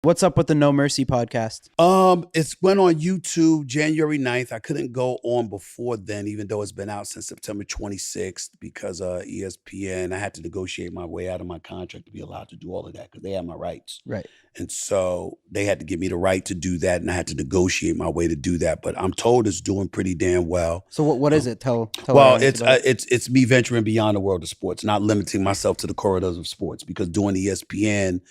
What's up with the No Mercy podcast? It's went on YouTube January 9th. I couldn't go on before then, even though it's been out since September 26th because ESPN, I had to negotiate my way out of my contract to be allowed to do all of that because they have my rights. Right. And so they had to give me the right to do that, and I had to negotiate my way to do that. But I'm told it's doing pretty damn well. So what is it? Tell well, it's me venturing beyond the world of sports, not limiting myself to the corridors of sports, because doing ESPN,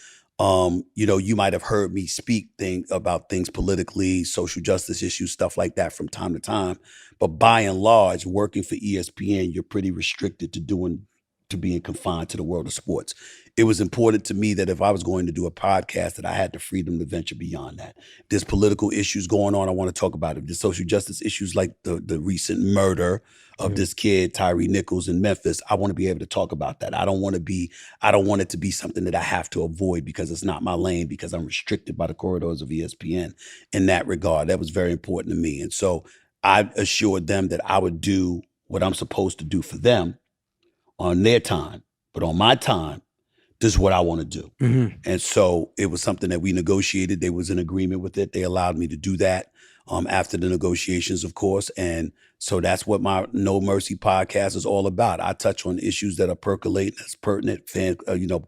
you might have heard me speak about things politically, social justice issues, stuff like that from time to time. But by and large, working for ESPN, you're pretty restricted to being confined to the world of sports. It was important to me that if I was going to do a podcast, that I had the freedom to venture beyond that. If there's political issues going on, I want to talk about it. If there's social justice issues like the recent murder of this kid, Tyree Nichols in Memphis, I want to be able to talk about that. I don't want it to be something that I have to avoid because it's not my lane, because I'm restricted by the corridors of ESPN in that regard. That was very important to me. And so I assured them that I would do what I'm supposed to do for them on their time, but on my time, this is what I want to do. Mm-hmm. And so it was something that we negotiated. They was in agreement with it. They allowed me to do that after the negotiations, of course. And so that's what my No Mercy podcast is all about. I touch on issues that are percolating, that's pertinent,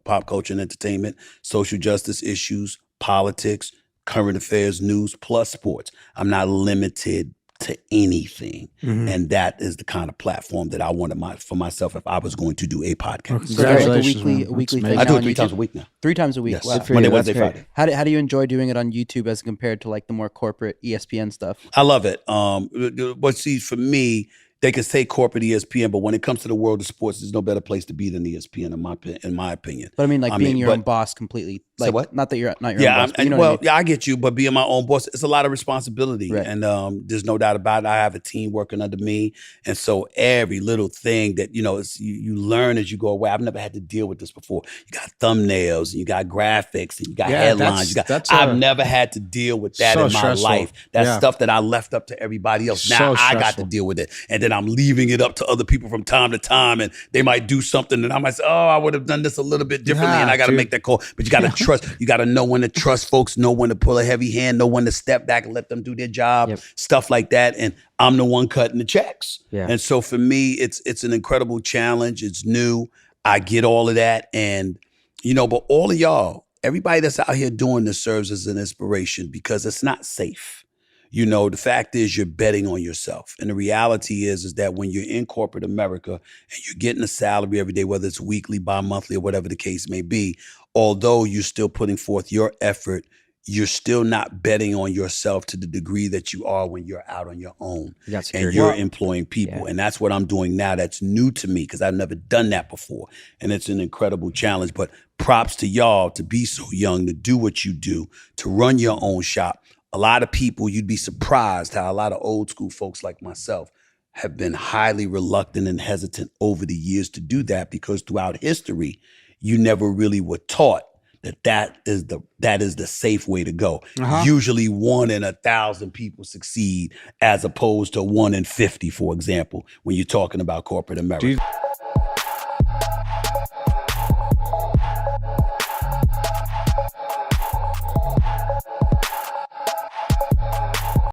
pop culture and entertainment, social justice issues, politics, current affairs, news, plus sports. I'm not limited to anything. Mm-hmm. And that is the kind of platform that I wanted for myself if I was going to do a podcast. So congratulations, like a weekly thing. I do it 3 times a week now. 3 times a week. Yes. Wow. Monday, Wednesday, Friday. How do you enjoy doing it on YouTube as compared to like the more corporate ESPN stuff? I love it. But see, for me, they can say corporate ESPN, but when it comes to the world of sports, there's no better place to be than ESPN, in my opinion. But I mean, being your own boss completely. Like, what? Not that you're not your own boss. Well, I get you, but being my own boss, it's a lot of responsibility, right. And there's no doubt about it. I have a team working under me, and so every little thing that you learn as you go away. I've never had to deal with this before. You got thumbnails, and you got graphics, and you got headlines. I've never had to deal with that in my life. That's stuff that I left up to everybody else. Now I got to deal with it, and then I'm leaving it up to other people from time to time, and they might do something, and I might say, "Oh, I would have done this a little bit differently," and I got to make that call. But you got to trust. You got to know when to trust folks, know when to pull a heavy hand, know when to step back and let them do their job, stuff like that. And I'm the one cutting the checks. Yeah. And so for me, it's an incredible challenge. It's new. I get all of that. And, but all of y'all, everybody that's out here doing this serves as an inspiration because it's not safe. The fact is you're betting on yourself. And the reality is that when you're in corporate America and you're getting a salary every day, whether it's weekly, bi-monthly, or whatever the case may be, although you're still putting forth your effort, you're still not betting on yourself to the degree that you are when you're out on your own and you're employing people. Yeah. And that's what I'm doing now. That's new to me because I've never done that before. And it's an incredible challenge. But props to y'all to be so young, to do what you do, to run your own shop. A lot of people, you'd be surprised how a lot of old school folks like myself have been highly reluctant and hesitant over the years to do that because throughout history, you never really were taught that is the safe way to go. Uh-huh. Usually 1 in 1,000 people succeed as opposed to 1 in 50, for example, when you're talking about corporate America.